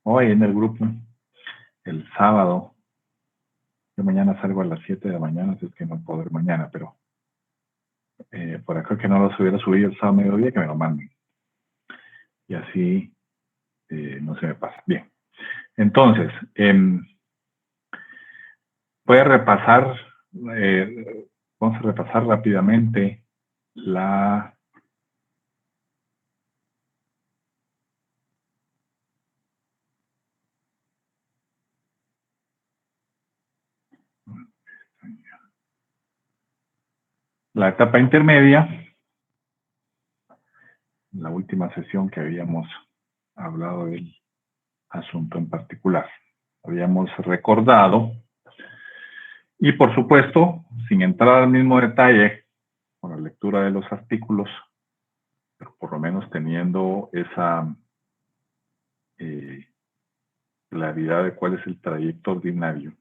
hoy en el grupo, el sábado. Yo mañana salgo a las 7 de la mañana, así es que no puedo ir mañana, pero por acá que no los hubiera subido el sábado mediodía, que me lo manden. Y así no se me pasa. Bien. Entonces, voy a repasar, vamos a repasar rápidamente la... La etapa intermedia, la última sesión que habíamos hablado del asunto en particular. Habíamos recordado, y por supuesto, sin entrar al mismo detalle con la lectura de los artículos, pero por lo menos teniendo esa claridad de cuál es el trayecto ordinario.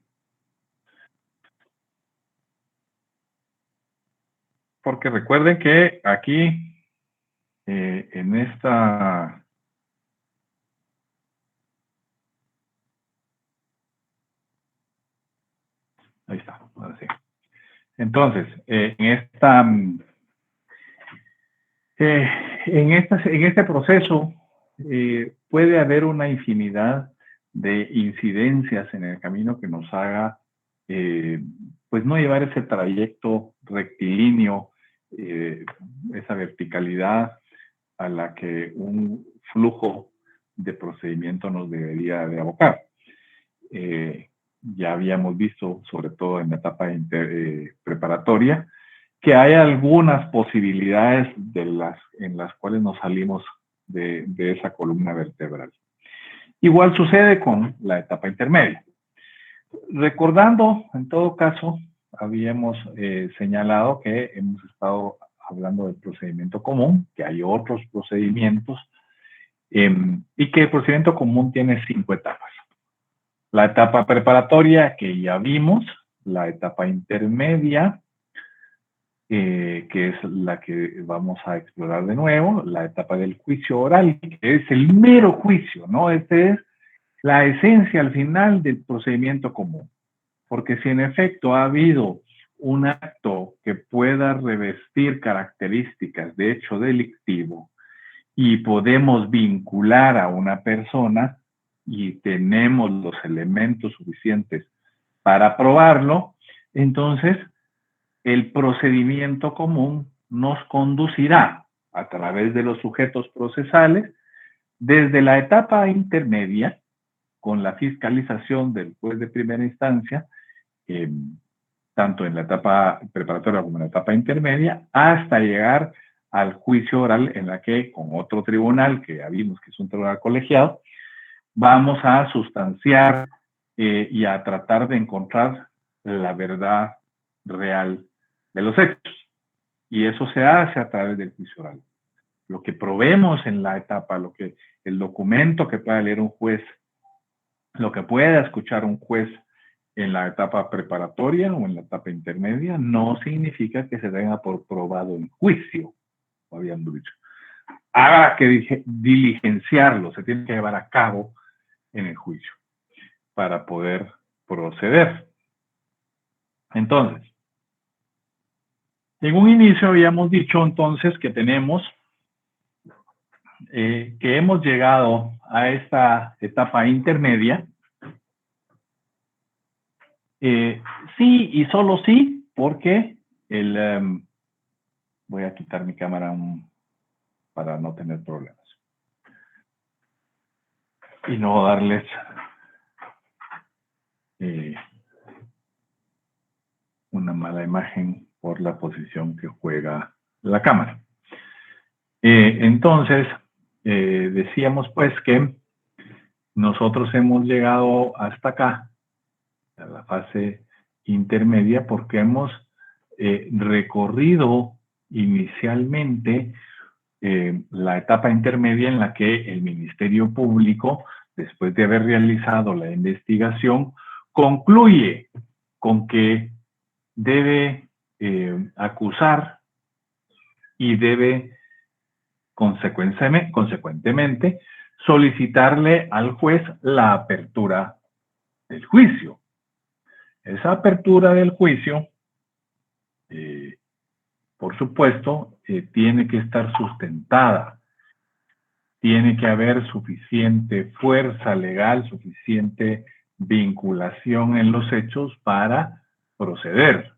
Porque recuerden que aquí, en esta... Ahí está, ahora sí. Entonces, en este proceso puede haber una infinidad de incidencias en el camino que nos haga, pues no llevar ese trayecto rectilíneo, esa verticalidad a la que un flujo de procedimiento nos debería de abocar. Ya habíamos visto, sobre todo en la etapa preparatoria, que hay algunas posibilidades en las cuales nos salimos de esa columna vertebral. Igual sucede con la etapa intermedia. Recordando, en todo caso, habíamos señalado que hemos estado hablando del procedimiento común, que hay otros procedimientos, y que el procedimiento común tiene 5 etapas. La etapa preparatoria, que ya vimos, la etapa intermedia, que es la que vamos a explorar de nuevo, la etapa del juicio oral, que es el mero juicio, ¿no? Esta es la esencia al final del procedimiento común. Porque si en efecto ha habido un acto que pueda revestir características de hecho delictivo y podemos vincular a una persona y tenemos los elementos suficientes para probarlo, entonces el procedimiento común nos conducirá a través de los sujetos procesales desde la etapa intermedia, con la fiscalización del juez de primera instancia, tanto en la etapa preparatoria como en la etapa intermedia, hasta llegar al juicio oral, en la que con otro tribunal, que ya vimos que es un tribunal colegiado, vamos a sustanciar y a tratar de encontrar la verdad real de los hechos. Y eso se hace a través del juicio oral. Lo que probemos en la etapa, el documento que pueda leer un juez, lo que pueda escuchar un juez en la etapa preparatoria o en la etapa intermedia, no significa que se tenga por probado en juicio, como habíamos dicho. Habrá que diligenciarlo, se tiene que llevar a cabo en el juicio para poder proceder. Entonces, en un inicio habíamos dicho entonces que tenemos, que hemos llegado a esta etapa intermedia, sí y solo sí, porque voy a quitar mi cámara para no tener problemas y no darles una mala imagen por la posición que juega la cámara. Entonces, decíamos pues que nosotros hemos llegado hasta acá, a la fase intermedia, porque hemos recorrido inicialmente la etapa intermedia en la que el Ministerio Público, después de haber realizado la investigación, concluye con que debe acusar y debe consecuentemente solicitarle al juez la apertura del juicio. Esa apertura del juicio, por supuesto, tiene que estar sustentada. Tiene que haber suficiente fuerza legal, suficiente vinculación en los hechos para proceder.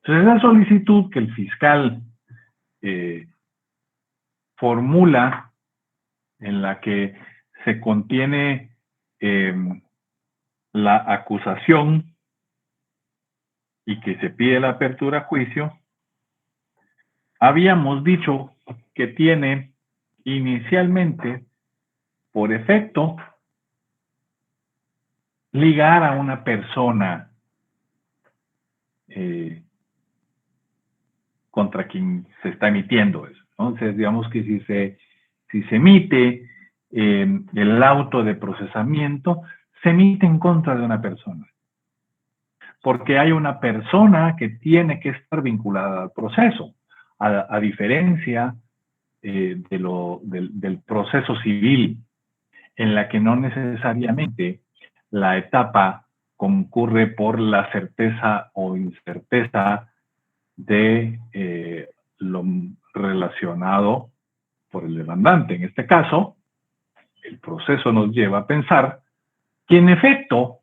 Entonces, esa solicitud que el fiscal formula, en la que se contiene la acusación y que se pide la apertura a juicio, habíamos dicho que tiene inicialmente por efecto ligar a una persona contra quien se está emitiendo eso. Entonces, digamos que si se emite el auto de procesamiento, se emite en contra de una persona. Porque hay una persona que tiene que estar vinculada al proceso, a diferencia del proceso civil, en la que no necesariamente la etapa concurre por la certeza o incerteza de lo relacionado por el demandante. En este caso, el proceso nos lleva a pensar que en efecto,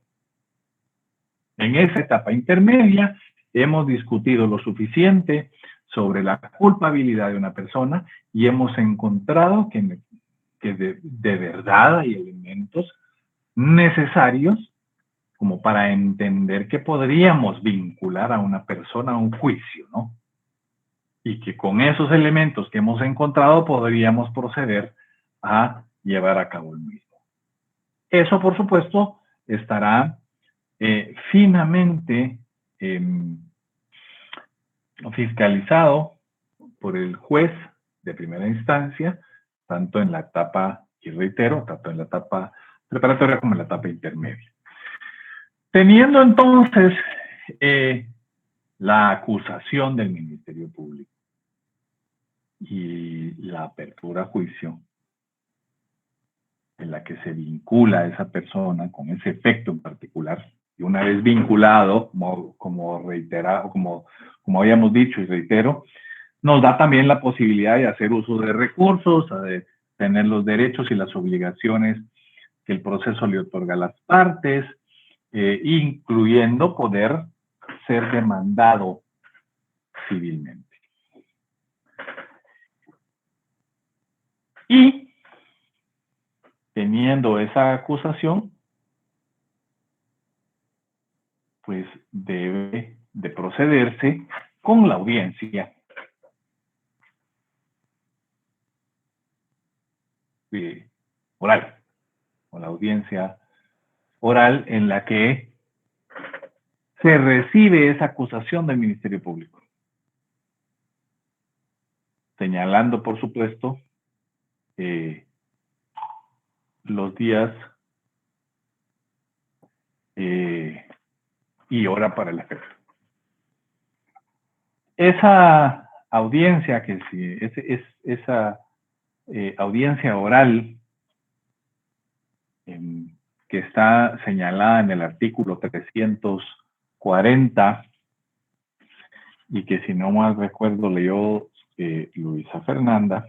en esa etapa intermedia, hemos discutido lo suficiente sobre la culpabilidad de una persona y hemos encontrado que de verdad hay elementos necesarios como para entender que podríamos vincular a una persona a un juicio, ¿no? Y que con esos elementos que hemos encontrado podríamos proceder a llevar a cabo el mismo. Eso, por supuesto, estará finamente fiscalizado por el juez de primera instancia, tanto en la etapa, y reitero, tanto en la etapa preparatoria como en la etapa intermedia. Teniendo entonces la acusación del Ministerio Público y la apertura a juicio, en la que se vincula a esa persona con ese efecto en particular, y una vez vinculado, como habíamos dicho y reitero, nos da también la posibilidad de hacer uso de recursos, de tener los derechos y las obligaciones que el proceso le otorga a las partes, incluyendo poder ser demandado civilmente. Y teniendo esa acusación, pues debe de procederse con la audiencia oral, con la audiencia oral en la que se recibe esa acusación del Ministerio Público, señalando, por supuesto, los días y hora para el efecto. Esa audiencia, esa audiencia oral que está señalada en el artículo 340 y que, si no mal recuerdo, leyó Luisa Fernanda.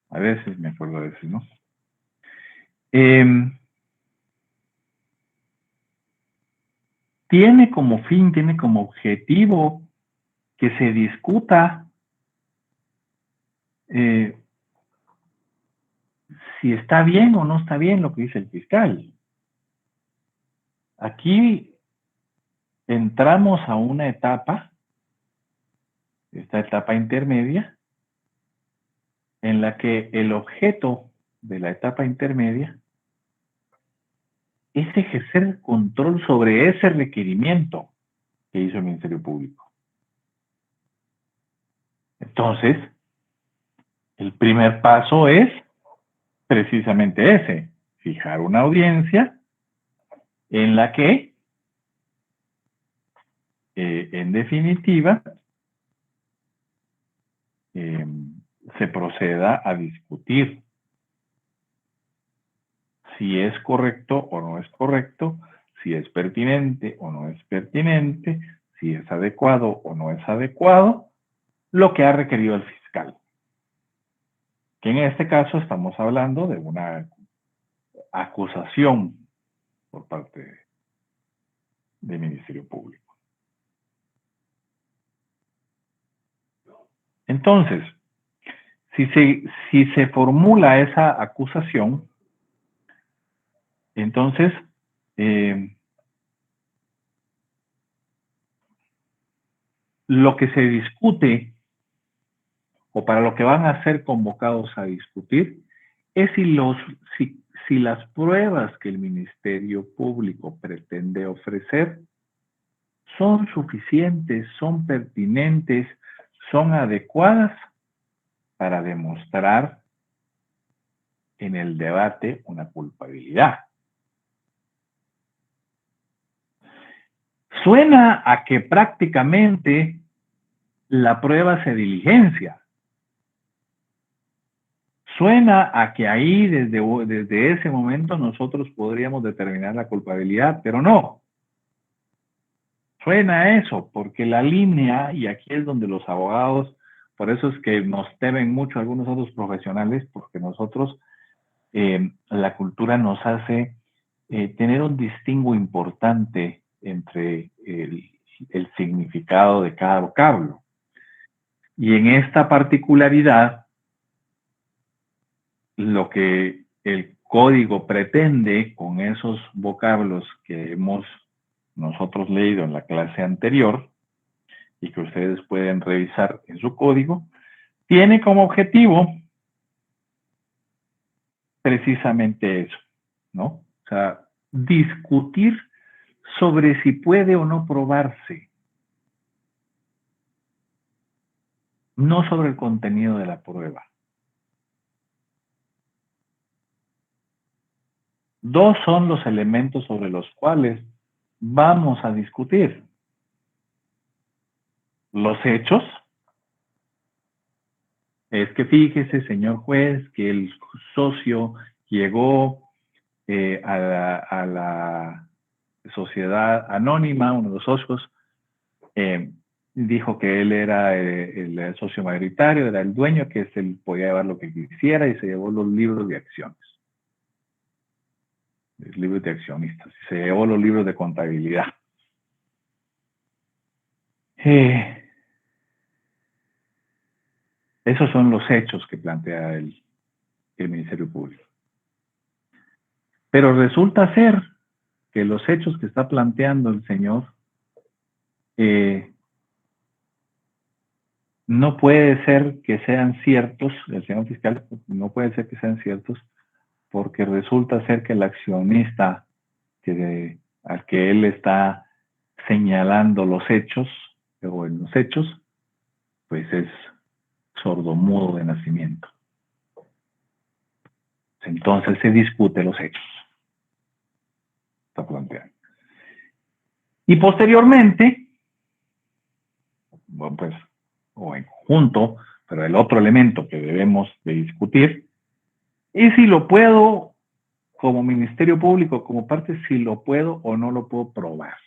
A veces me acuerdo de eso, ¿no? Tiene como fin, tiene como objetivo que se discuta si está bien o no está bien lo que dice el fiscal. Aquí entramos a una etapa, esta etapa intermedia, en la que el objeto de la etapa intermedia es ejercer control sobre ese requerimiento que hizo el Ministerio Público. Entonces, el primer paso es precisamente ese, fijar una audiencia en la que, en definitiva, se proceda a discutir si es correcto o no es correcto, si es pertinente o no es pertinente, si es adecuado o no es adecuado, lo que ha requerido el fiscal. Que en este caso estamos hablando de una acusación por parte del Ministerio Público. Entonces, si se formula esa acusación, entonces lo que se discute o para lo que van a ser convocados a discutir es si las pruebas que el Ministerio Público pretende ofrecer son suficientes, son pertinentes, son adecuadas para demostrar en el debate una culpabilidad. Suena a que prácticamente la prueba se diligencia. Suena a que ahí, desde ese momento, nosotros podríamos determinar la culpabilidad, pero no. Suena a eso, porque la línea, y aquí es donde los abogados, por eso es que nos temen mucho algunos otros profesionales, porque nosotros, la cultura nos hace tener un distingo importante entre el significado de cada vocablo. Y en esta particularidad, lo que el código pretende con esos vocablos que hemos nosotros leído en la clase anterior y que ustedes pueden revisar en su código, tiene como objetivo precisamente eso, ¿no? O sea, discutir sobre si puede o no probarse, no sobre el contenido de la prueba. Dos son los elementos sobre los cuales vamos a discutir. Los hechos. Es que fíjese, señor juez, que el socio llegó a la sociedad anónima, uno de los socios, dijo que él era el socio mayoritario, era el dueño, que él podía llevar lo que quisiera y se llevó los libros de acciones. Los libros de accionistas. Se llevó los libros de contabilidad. Esos son los hechos que plantea el Ministerio Público. Pero resulta ser que los hechos que está planteando el señor no puede ser que sean ciertos, el señor fiscal, no puede ser que sean ciertos, porque resulta ser que el accionista al que él está señalando los hechos, o en los hechos, pues es sordomudo de nacimiento. Entonces se discute los hechos. Está planteando. Y posteriormente, bueno, pues, o en conjunto, pero el otro elemento que debemos de discutir es si lo puedo, como Ministerio Público, como parte, si lo puedo o no lo puedo probar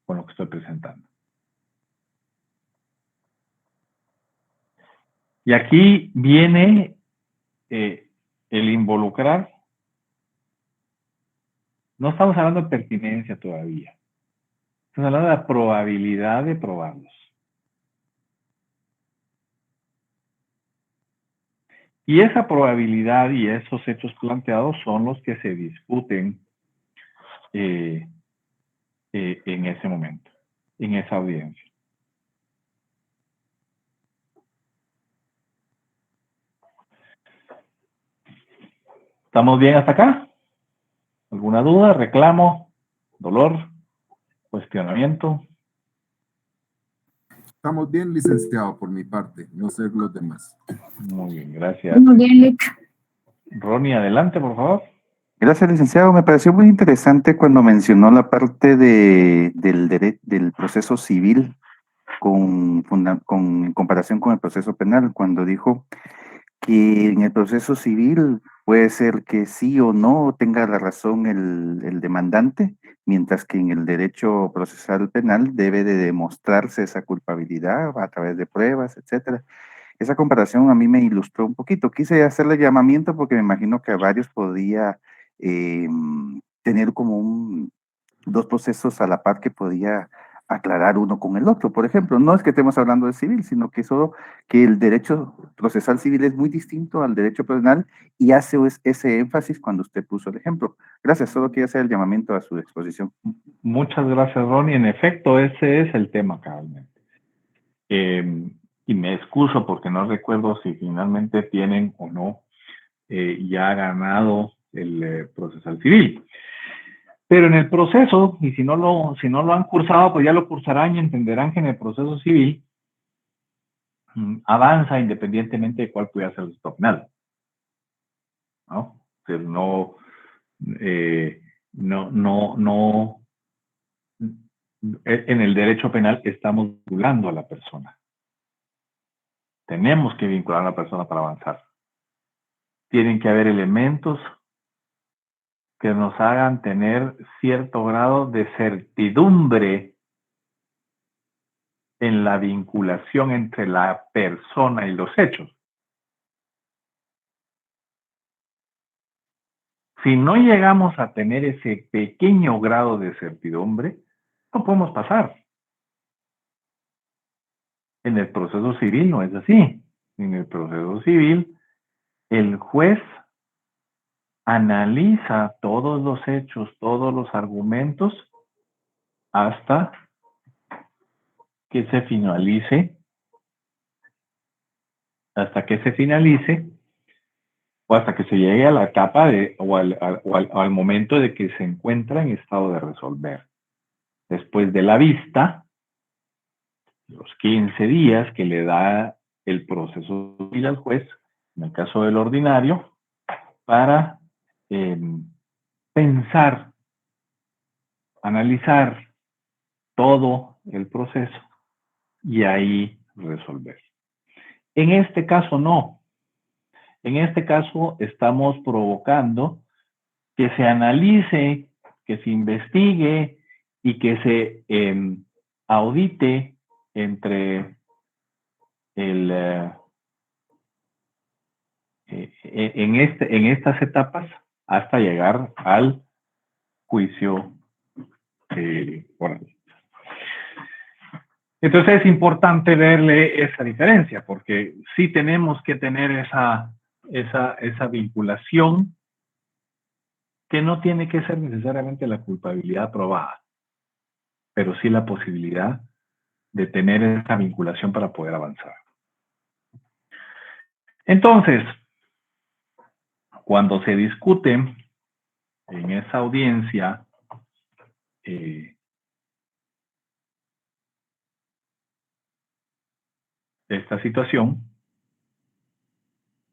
con lo que estoy presentando. Y aquí viene el involucrar. No estamos hablando de pertinencia todavía. Estamos hablando de la probabilidad de probarlos. Y esa probabilidad y esos hechos planteados son los que se discuten en ese momento, en esa audiencia. ¿Estamos bien hasta acá? ¿Alguna duda, reclamo, dolor, cuestionamiento? Estamos bien, licenciado, por mi parte, no sé los demás. Muy bien, gracias. Muy bien, Lic. Ronnie, adelante, por favor. Gracias, licenciado. Me pareció muy interesante cuando mencionó la parte del proceso civil. en comparación con el proceso penal, cuando dijo que en el proceso civil puede ser que sí o no tenga la razón el demandante, mientras que en el derecho procesal penal debe de demostrarse esa culpabilidad a través de pruebas, etcétera. Esa comparación a mí me ilustró un poquito. Quise hacerle llamamiento porque me imagino que a varios podía tener como dos procesos a la par que podía aclarar uno con el otro. Por ejemplo, no es que estemos hablando de civil, sino que solo que el derecho procesal civil es muy distinto al derecho penal y hace ese énfasis cuando usted puso el ejemplo. Gracias, solo quería hacer el llamamiento a su exposición. Muchas gracias, Ronnie. En efecto, ese es el tema cabalmente. Y me excuso porque no recuerdo si finalmente tienen o no ya ganado el procesal civil. Pero en el proceso, y si no lo han cursado, pues ya lo cursarán y entenderán que en el proceso civil avanza independientemente de cuál pueda ser el resultado final. ¿No? O sea, en el derecho penal estamos vinculando a la persona. Tenemos que vincular a la persona para avanzar. Tienen que haber elementos que nos hagan tener cierto grado de certidumbre en la vinculación entre la persona y los hechos. Si no llegamos a tener ese pequeño grado de certidumbre, no podemos pasar. En el proceso civil no es así. En el proceso civil, el juez analiza todos los hechos, todos los argumentos, hasta que se finalice, o hasta que se llegue a la etapa o al momento de que se encuentra en estado de resolver. Después de la vista, los 15 días que le da el proceso civil al juez, en el caso del ordinario, para pensar, analizar todo el proceso y ahí resolver. En este caso no. En este caso estamos provocando que se analice, que se investigue y que se audite entre en estas etapas hasta llegar al juicio oral. Entonces es importante verle esa diferencia, porque sí tenemos que tener esa vinculación que no tiene que ser necesariamente la culpabilidad probada, pero sí la posibilidad de tener esa vinculación para poder avanzar. Entonces, cuando se discute en esa audiencia esta situación,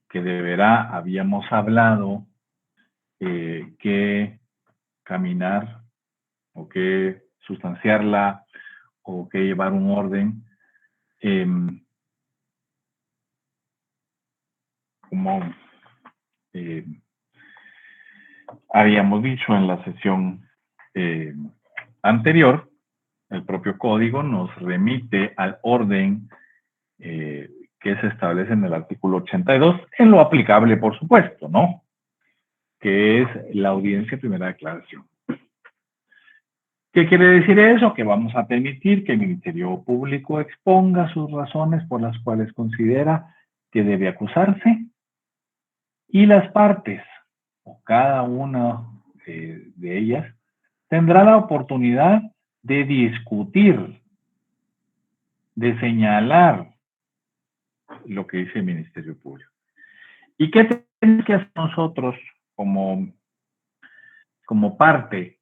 que deberá, habíamos hablado, que caminar o que sustanciarla o que llevar un orden, como habíamos dicho en la sesión anterior, el propio código nos remite al orden que se establece en el artículo 82, en lo aplicable, por supuesto, ¿no? Que es la audiencia primera declaración. ¿Qué quiere decir eso? Que vamos a permitir que el Ministerio Público exponga sus razones por las cuales considera que debe acusarse y las partes, o cada una de ellas, tendrá la oportunidad de discutir, de señalar lo que dice el Ministerio Público. ¿Y qué tenemos que hacer nosotros como parte?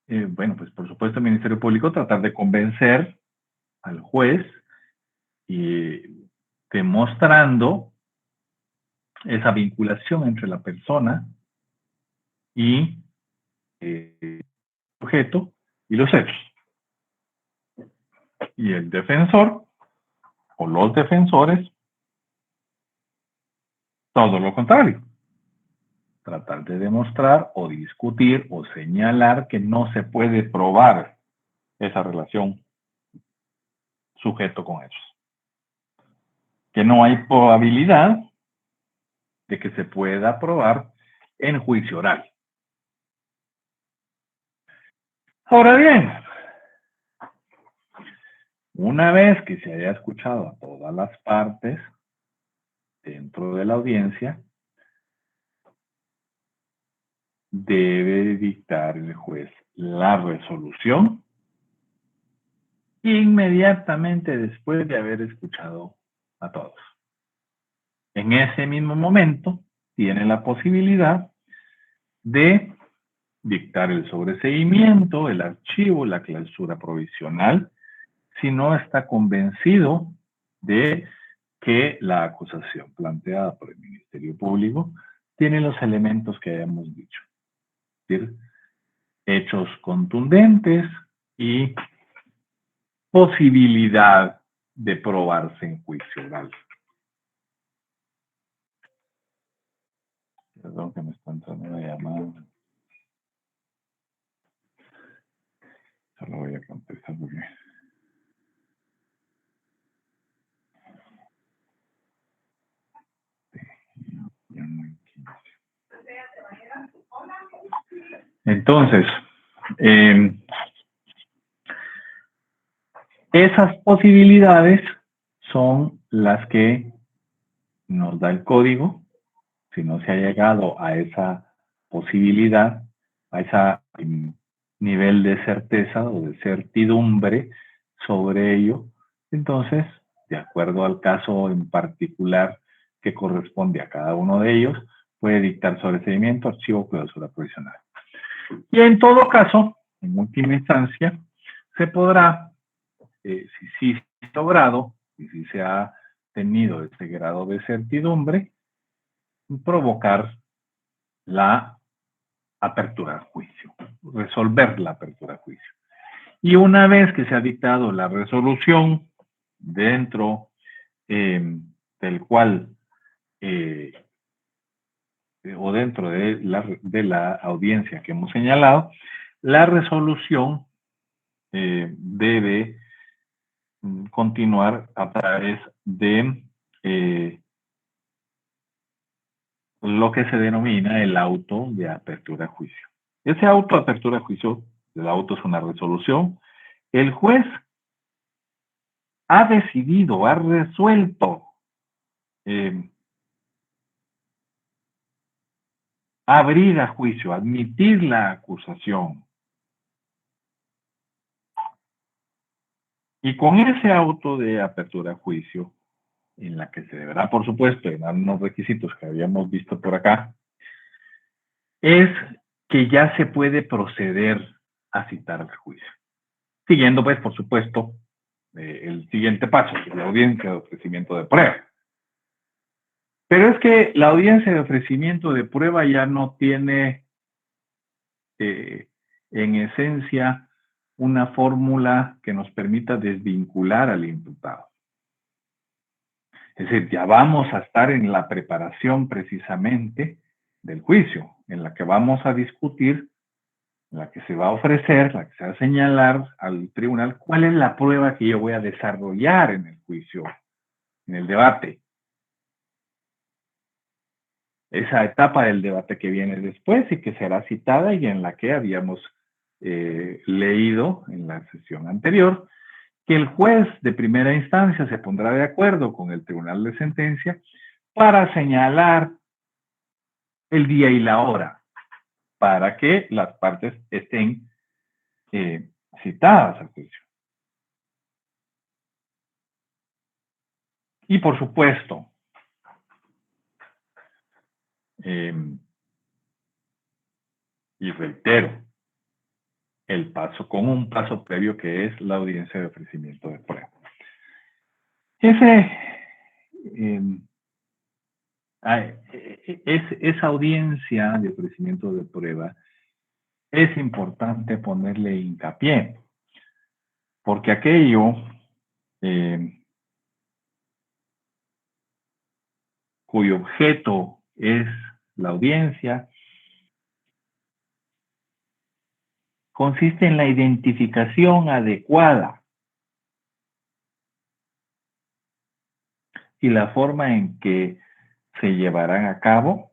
Bueno, pues por supuesto el Ministerio Público tratar de convencer al juez y demostrando esa vinculación entre la persona y el sujeto y los hechos. Y el defensor o los defensores, todo lo contrario. Tratar de demostrar o discutir o señalar que no se puede probar esa relación sujeto con hechos. Que no hay probabilidad de que se pueda probar en juicio oral. Ahora bien, una vez que se haya escuchado a todas las partes dentro de la audiencia, debe dictar el juez la resolución inmediatamente después de haber escuchado a todos. En ese mismo momento, tiene la posibilidad de dictar el sobreseimiento, el archivo, la clausura provisional, si no está convencido de que la acusación planteada por el Ministerio Público tiene los elementos que hayamos dicho. Es decir, hechos contundentes y posibilidad de probarse en juicio oral. Perdón que me está entrando una llamada. Solo voy a contestar porque... Entonces, esas posibilidades son las que nos da el código. Si no se ha llegado a esa posibilidad, a ese nivel de certeza o de certidumbre sobre ello, entonces, de acuerdo al caso en particular que corresponde a cada uno de ellos, puede dictar sobreseimiento, archivo, clausura provisional. Y en todo caso, en última instancia, se podrá, si sí se ha logrado y si se ha tenido ese grado de certidumbre, provocar la apertura al juicio, resolver la apertura al juicio. Y una vez que se ha dictado la resolución dentro del cual o dentro de la audiencia que hemos señalado, la resolución debe continuar a través de lo que se denomina el auto de apertura a juicio. Ese auto de apertura a juicio, el auto es una resolución, el juez ha decidido, ha resuelto abrir a juicio, admitir la acusación. Y con ese auto de apertura a juicio, en la que se deberá, por supuesto, llenar unos requisitos que habíamos visto por acá, es que ya se puede proceder a citar al juicio. Siguiendo, pues, por supuesto, el siguiente paso, que es la audiencia de ofrecimiento de prueba. Pero es que la audiencia de ofrecimiento de prueba ya no tiene, en esencia, una fórmula que nos permita desvincular al imputado. Es decir, ya vamos a estar en la preparación precisamente del juicio, en la que vamos a discutir, en la que se va a ofrecer, la que se va a señalar al tribunal cuál es la prueba que yo voy a desarrollar en el juicio, en el debate. Esa etapa del debate que viene después y que será citada y en la que habíamos leído en la sesión anterior, que el juez de primera instancia se pondrá de acuerdo con el tribunal de sentencia para señalar el día y la hora para que las partes estén citadas al juicio. Y por supuesto, y reitero, el paso con un paso previo que es la audiencia de ofrecimiento de prueba. Esa audiencia de ofrecimiento de prueba es importante ponerle hincapié, porque aquello cuyo objeto es la audiencia, consiste en la identificación adecuada y la forma en que se llevarán a cabo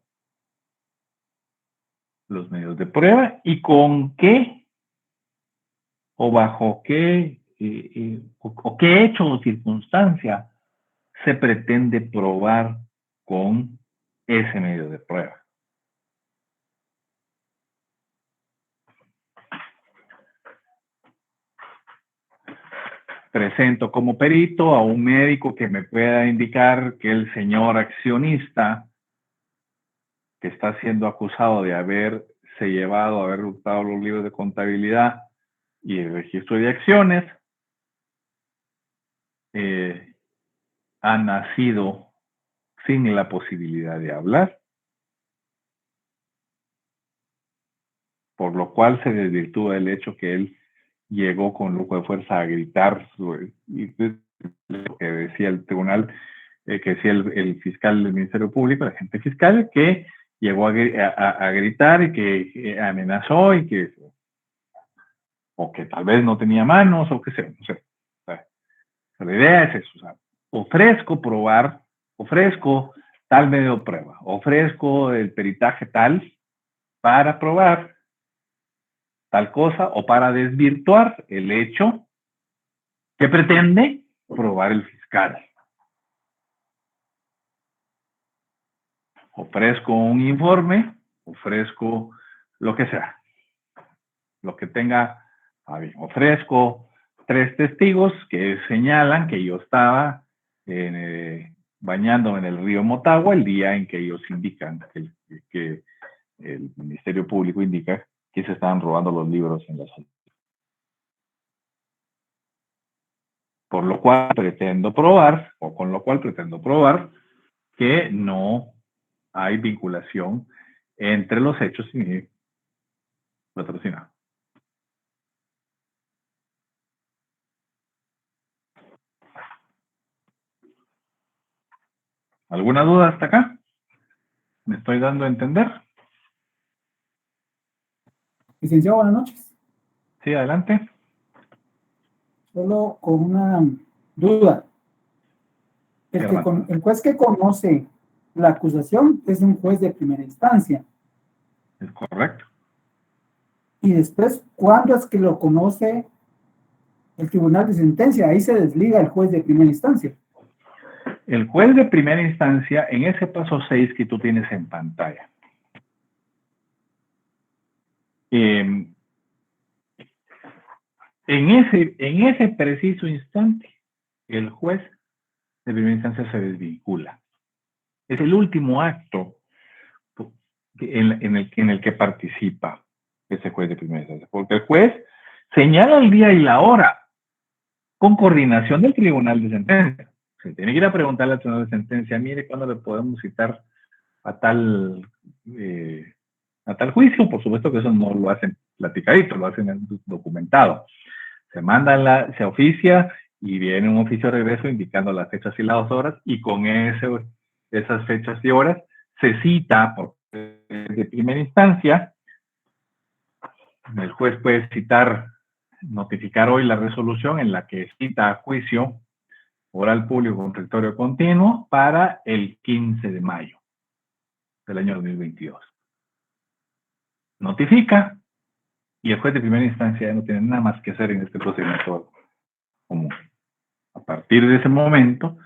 los medios de prueba y con qué o bajo qué o qué hecho o circunstancia se pretende probar con ese medio de prueba. Presento como perito a un médico que me pueda indicar que el señor accionista que está siendo acusado de haber hurtado los libros de contabilidad y el registro de acciones, ha nacido sin la posibilidad de hablar, por lo cual se desvirtúa el hecho que él llegó con lujo de fuerza a gritar, y lo que decía el tribunal, que decía el fiscal del Ministerio Público, el agente fiscal, que llegó a gritar y que amenazó y que, o que tal vez no tenía manos, o que sea, no sé. O sea, la idea es eso, o sea, ofrezco tal medio de prueba, ofrezco el peritaje tal para probar tal cosa o para desvirtuar el hecho que pretende probar el fiscal. Ofrezco un informe, ofrezco lo que sea, lo que tenga, ofrezco 3 testigos que señalan que yo estaba bañándome en el río Motagua el día en que ellos indican, que el Ministerio Público indica que se estaban robando los libros en la zona. Por lo cual pretendo probar, o con lo cual pretendo probar, que no hay vinculación entre los hechos y mi patrocinado. ¿Alguna duda hasta acá? ¿Me estoy dando a entender? Licenciado, buenas noches. Sí, adelante. Solo con una duda. El juez que conoce la acusación es un juez de primera instancia. Es correcto. Y después, ¿cuándo es que lo conoce el tribunal de sentencia? Ahí se desliga el juez de primera instancia. El juez de primera instancia, en ese paso 6 que tú tienes en pantalla, en ese preciso instante, el juez de primera instancia se desvincula. Es el último acto en el que participa ese juez de primera instancia, porque el juez señala el día y la hora con coordinación del tribunal de sentencia. Se tiene que ir a preguntarle al tribunal de sentencia, mire, ¿cuándo le podemos citar a tal juicio? Por supuesto que eso no lo hacen platicadito, lo hacen documentado. Se oficia y viene un oficio de regreso indicando las fechas y las horas, y con esas fechas y horas se cita por de primera instancia. El juez puede notificar hoy la resolución en la que cita a juicio oral público con territorio continuo para el 15 de mayo del año 2022. Notifica y el juez de primera instancia ya no tiene nada más que hacer en este procedimiento común. A partir de ese momento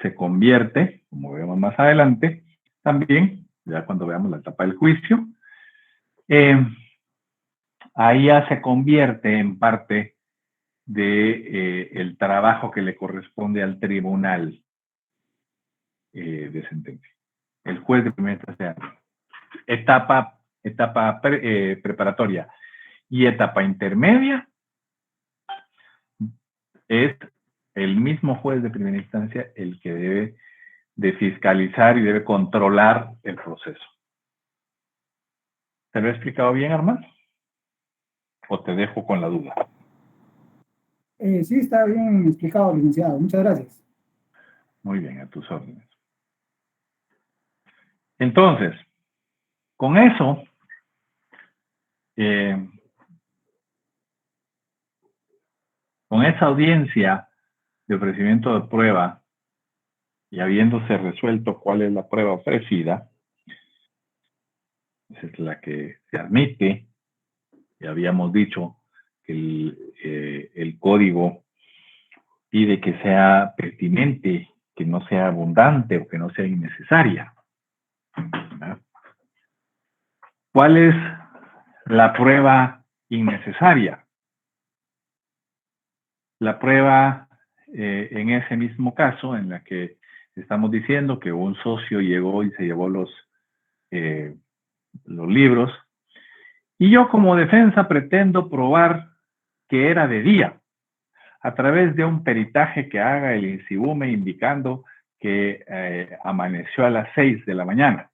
se convierte, como vemos más adelante, también, ya cuando veamos la etapa del juicio, ahí ya se convierte en parte el trabajo que le corresponde al tribunal de sentencia. El juez de primera instancia, etapa preparatoria y etapa intermedia, es el mismo juez de primera instancia el que debe de fiscalizar y debe controlar el proceso. ¿Te lo he explicado bien, Armando? ¿O te dejo con la duda? Sí, está bien explicado, licenciado. Muchas gracias. Muy bien, a tus órdenes. Entonces, con eso, con esa audiencia de ofrecimiento de prueba y habiéndose resuelto cuál es la prueba ofrecida, esa es la que se admite. Ya habíamos dicho que el código pide que sea pertinente, que no sea abundante o que no sea innecesaria, ¿verdad? ¿Cuál es la prueba innecesaria? La prueba en ese mismo caso en la que estamos diciendo que un socio llegó y se llevó los libros y yo como defensa pretendo probar que era de día a través de un peritaje que haga el INSIBUME indicando que amaneció a las 6 de la mañana.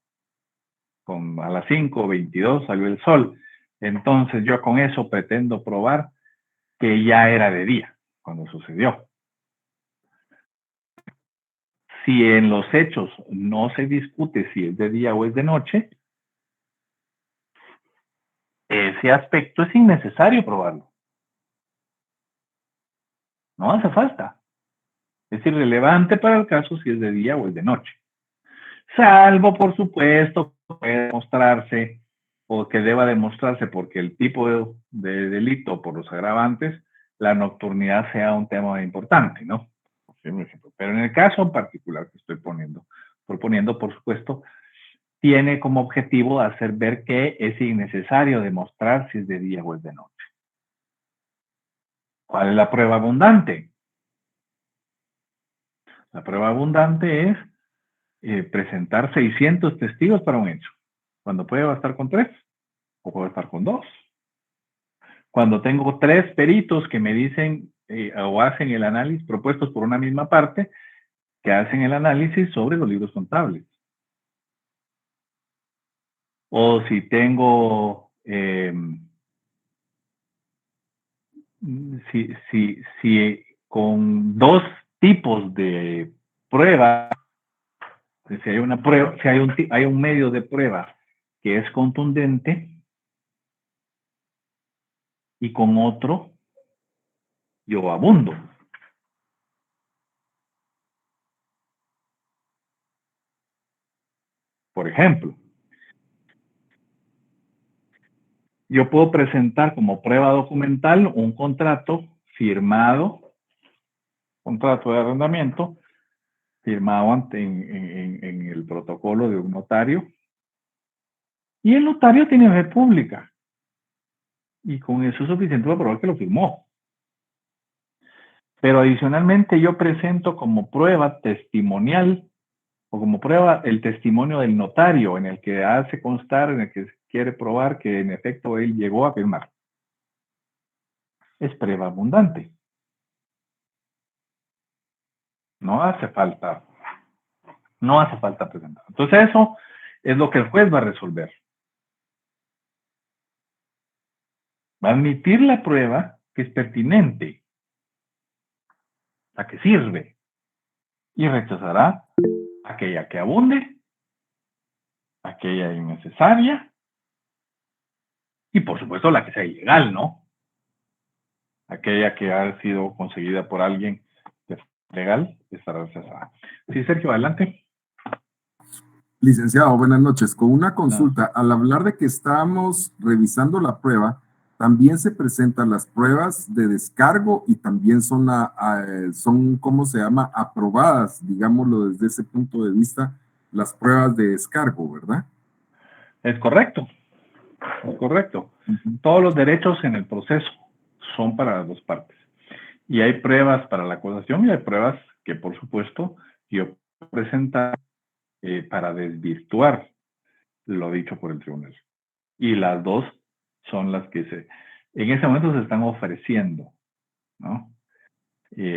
A las 5:22 salió el sol. Entonces yo con eso pretendo probar que ya era de día cuando sucedió. Si en los hechos no se discute si es de día o es de noche, ese aspecto es innecesario probarlo. No hace falta. Es irrelevante para el caso si es de día o es de noche. Salvo, por supuesto, puede demostrarse o que deba demostrarse porque el tipo de delito por los agravantes, la nocturnidad sea un tema importante, ¿no? Pero en el caso en particular que estoy proponiendo, por supuesto, tiene como objetivo hacer ver que es innecesario demostrar si es de día o es de noche. ¿Cuál es la prueba abundante? La prueba abundante es presentar 600 testigos para un hecho, cuando puede bastar con 3 o puede bastar con 2. Cuando tengo 3 peritos que me dicen o hacen el análisis propuestos por una misma parte, que hacen el análisis sobre los libros contables. O si tengo, si con 2 tipos de prueba, si hay una prueba, si hay un medio de prueba que es contundente y con otro yo abundo. Por ejemplo, yo puedo presentar como prueba documental un contrato firmado, contrato de arrendamiento, firmado en el protocolo de un notario, y el notario tiene fe pública, y con eso es suficiente para probar que lo firmó. Pero adicionalmente yo presento como prueba testimonial, o como prueba el testimonio del notario, en el que hace constar, en el que quiere probar que en efecto él llegó a firmar. Es prueba abundante. No hace falta presentar. Entonces eso es lo que el juez va a resolver. Va a admitir la prueba que es pertinente, la que sirve, y rechazará aquella que abunde, aquella innecesaria, y por supuesto la que sea ilegal, ¿no? Aquella que ha sido conseguida por alguien que es legal, estará rechazada. Sí, Sergio, adelante. Licenciado, buenas noches. Con una consulta, al hablar de que estamos revisando la prueba, también se presentan las pruebas de descargo y también son, ¿cómo se llama? Aprobadas, digámoslo desde ese punto de vista, las pruebas de descargo, ¿verdad? Es correcto. Es correcto. Todos los derechos en el proceso son para las dos partes. Y hay pruebas para la acusación y hay pruebas que, por supuesto, yo presento para desvirtuar lo dicho por el tribunal. Y las dos son las que en ese momento se están ofreciendo, ¿no?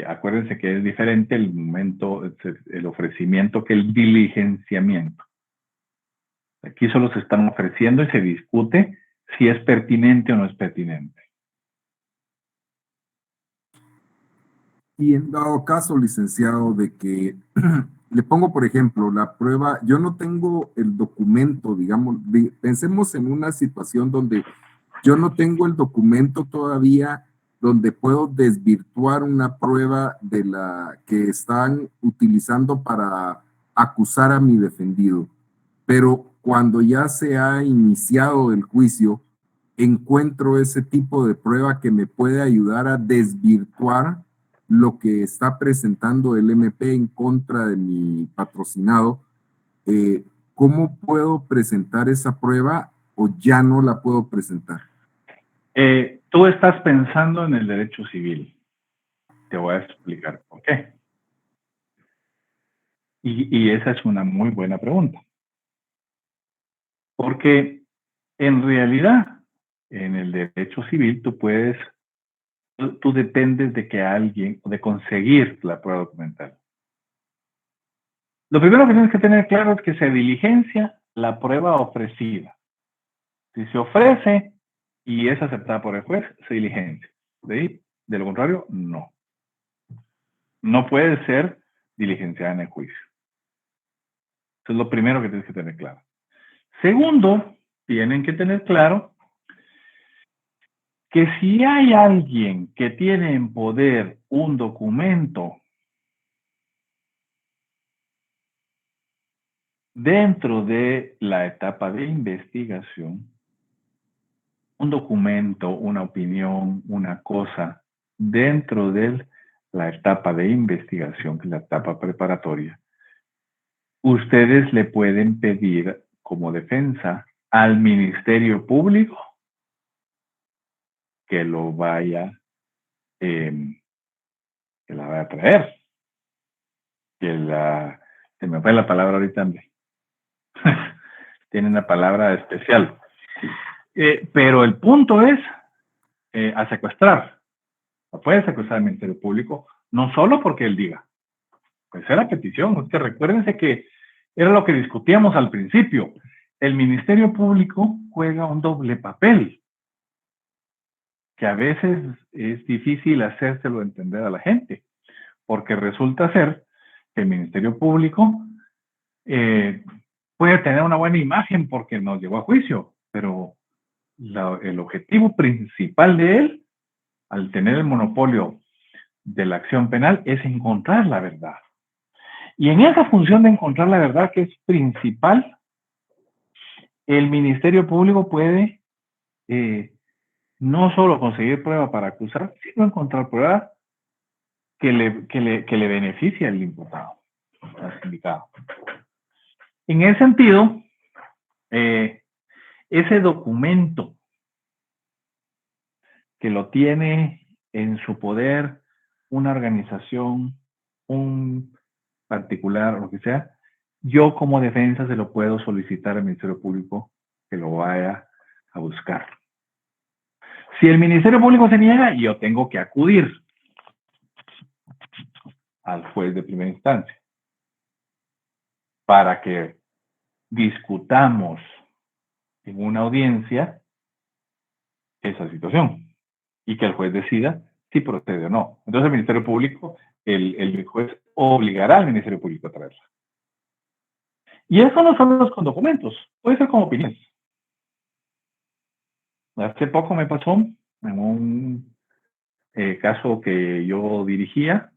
Acuérdense que es diferente el ofrecimiento que el diligenciamiento. Aquí solo se están ofreciendo y se discute si es pertinente o no es pertinente. Y en dado caso, licenciado, de que le pongo, por ejemplo, la prueba, yo no tengo el documento, digamos, pensemos en una situación donde yo no tengo el documento todavía donde puedo desvirtuar una prueba de la que están utilizando para acusar a mi defendido. Pero cuando ya se ha iniciado el juicio, encuentro ese tipo de prueba que me puede ayudar a desvirtuar lo que está presentando el MP en contra de mi patrocinado. eh, ¿Cómo puedo presentar esa prueba o ya no la puedo presentar? Tú estás pensando en el derecho civil. Te voy a explicar por qué. Y esa es una muy buena pregunta. Porque en realidad, en el derecho civil, tú dependes de que alguien, de conseguir la prueba documental. Lo primero que tienes que tener claro es que se diligencia la prueba ofrecida. Si se ofrece y es aceptada por el juez, se diligencia. De lo contrario, no. No puede ser diligenciada en el juicio. Eso es lo primero que tienes que tener claro. Segundo, tienen que tener claro que si hay alguien que tiene en poder un documento dentro de la etapa de investigación, un documento, una opinión, una cosa, dentro de la etapa de investigación, que es la etapa preparatoria, ustedes le pueden pedir como defensa al Ministerio Público que lo vaya, que la vaya a traer. Se me fue la palabra ahorita, hombre. Tiene una palabra especial. Pero el punto es a secuestrar. Lo puede secuestrar el Ministerio Público, no solo porque él diga, pues es la petición. Usted recuérdense que era lo que discutíamos al principio. El Ministerio Público juega un doble papel, que a veces es difícil hacérselo entender a la gente, porque resulta ser que el Ministerio Público puede tener una buena imagen porque nos llevó a juicio, pero el objetivo principal de él, al tener el monopolio de la acción penal, es encontrar la verdad. Y en esa función de encontrar la verdad, que es principal, el Ministerio Público puede no solo conseguir prueba para acusar, sino encontrar prueba que le beneficie al imputado, al indicado. En ese sentido, ese documento que lo tiene en su poder una organización, un particular o lo que sea, yo como defensa se lo puedo solicitar al Ministerio Público que lo vaya a buscar. Si el Ministerio Público se niega, yo tengo que acudir al juez de primera instancia para que discutamos en una audiencia esa situación y que el juez decida si procede o no. Entonces el Ministerio Público, el juez obligará al Ministerio Público a traerla. Y eso no solo es con documentos, puede ser con opiniones. Hace poco me pasó en un caso que yo dirigía,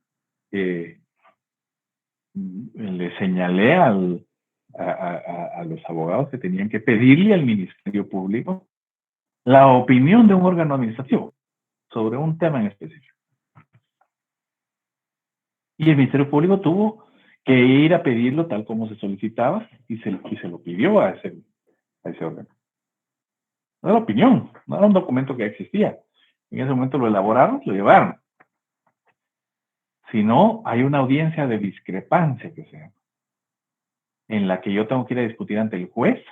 le señalé a los abogados que tenían que pedirle al Ministerio Público la opinión de un órgano administrativo sobre un tema en específico. Y el Ministerio Público tuvo que ir a pedirlo tal como se solicitaba y se lo pidió a ese órgano. No era opinión, no era un documento que existía. En ese momento lo elaboraron, lo llevaron. Si no, hay una audiencia de discrepancia que se llama, en la que yo tengo que ir a discutir ante el juez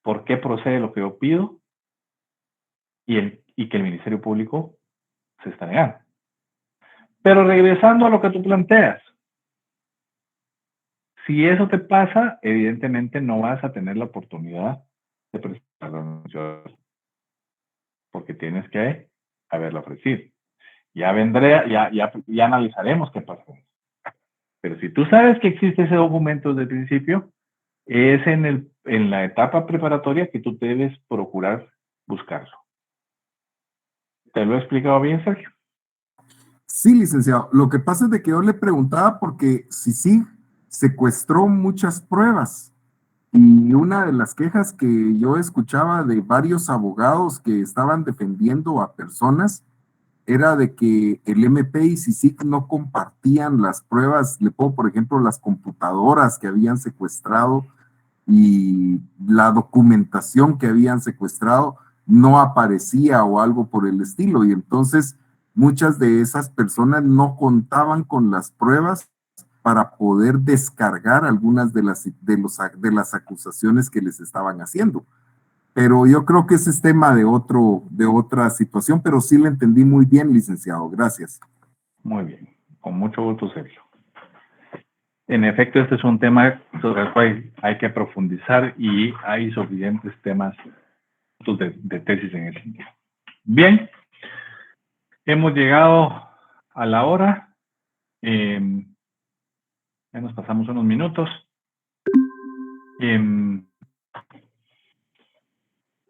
por qué procede lo que yo pido y que el Ministerio Público se está negando. Pero regresando a lo que tú planteas, si eso te pasa, evidentemente no vas a tener la oportunidad de presentar la denuncia porque tienes que haberla ofrecido. Ya vendré, ya analizaremos qué pasó. Pero si tú sabes que existe ese documento desde el principio, es en la etapa preparatoria que tú debes procurar buscarlo. ¿Te lo he explicado bien, Sergio? Sí, licenciado. Lo que pasa es de que yo le preguntaba porque CICIG secuestró muchas pruebas. Y una de las quejas que yo escuchaba de varios abogados que estaban defendiendo a personas era de que el MP y CICIG no compartían las pruebas. Le pongo, por ejemplo, las computadoras que habían secuestrado y la documentación que habían secuestrado no aparecía o algo por el estilo. Y entonces muchas de esas personas no contaban con las pruebas para poder descargar algunas de las acusaciones que les estaban haciendo. Pero yo creo que ese es tema de otra situación, pero sí le entendí muy bien, licenciado. Gracias. Muy bien. Con mucho gusto, Sergio. En efecto, este es un tema sobre el cual hay que profundizar y hay suficientes temas de tesis en ese sentido. Bien, hemos llegado a la hora. Ya nos pasamos unos minutos.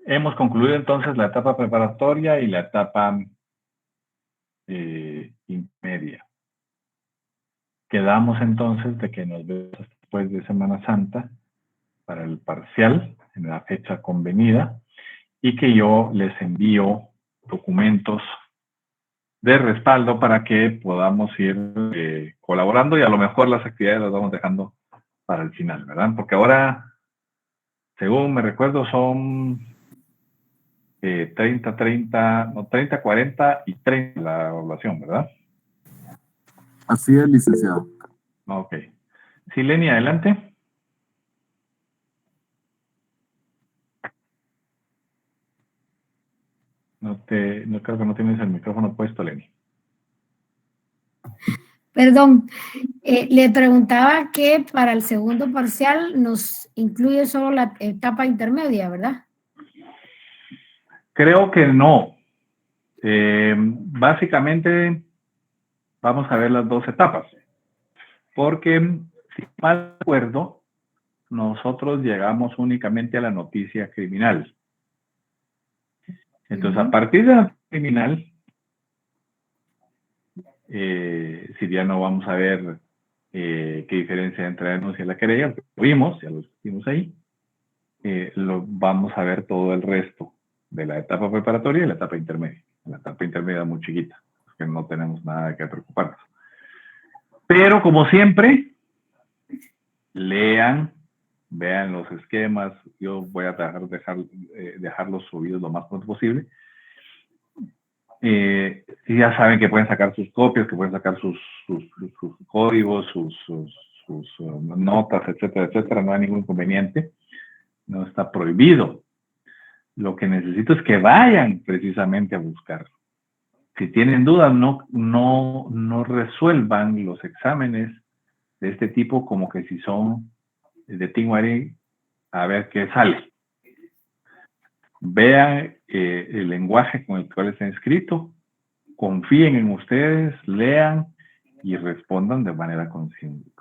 Hemos concluido entonces la etapa preparatoria y la etapa intermedia. Quedamos entonces de que nos vemos después de Semana Santa para el parcial, en la fecha convenida, y que yo les envío documentos de respaldo para que podamos ir colaborando, y a lo mejor las actividades las vamos dejando para el final, ¿verdad? Porque ahora, según me recuerdo, son 30, 40 y 30 la evaluación, ¿verdad? Así es, licenciado. Ok. Sileni, adelante. No creo que no tienes el micrófono puesto, Leni. Perdón, le preguntaba que para el segundo parcial nos incluye solo la etapa intermedia, ¿verdad? Creo que no. Básicamente vamos a ver las dos etapas. Porque, si mal recuerdo, nosotros llegamos únicamente a la noticia criminal. Entonces, a partir de la criminal, si ya no vamos a ver qué diferencia hay entre la denuncia y la querella, lo vimos, ya lo vimos ahí, vamos a ver todo el resto de la etapa preparatoria y la etapa intermedia. La etapa intermedia es muy chiquita, porque no tenemos nada de qué preocuparnos. Pero, como siempre, lean, vean los esquemas. Yo voy a dejarlos subidos lo más pronto posible. Y ya saben que pueden sacar sus copias, que pueden sacar sus códigos, sus notas, etcétera, etcétera. No hay ningún inconveniente. No está prohibido. Lo que necesito es que vayan precisamente a buscar. Si tienen dudas, no resuelvan los exámenes de este tipo como que si son de Tinguari, a ver qué sale. Vean el lenguaje con el cual está escrito, confíen en ustedes, lean y respondan de manera consciente,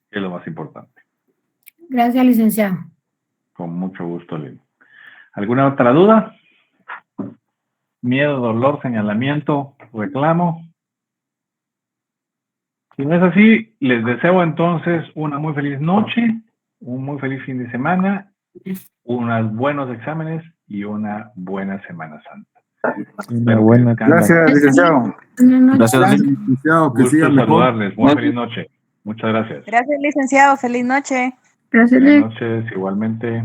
que es lo más importante. Gracias, licenciado. Con mucho gusto, Lili. ¿Alguna otra duda? Miedo, dolor, señalamiento, reclamo. Si no es así, les deseo entonces una muy feliz noche, un muy feliz fin de semana, unos buenos exámenes y una buena Semana Santa. Una buena. Gracias, licenciado. Gracias, licenciado. Que Gusto siga mejor. saludarles. Muy feliz noche. Muchas gracias. Gracias, licenciado. Feliz noche. Gracias, Buenas noches, igualmente.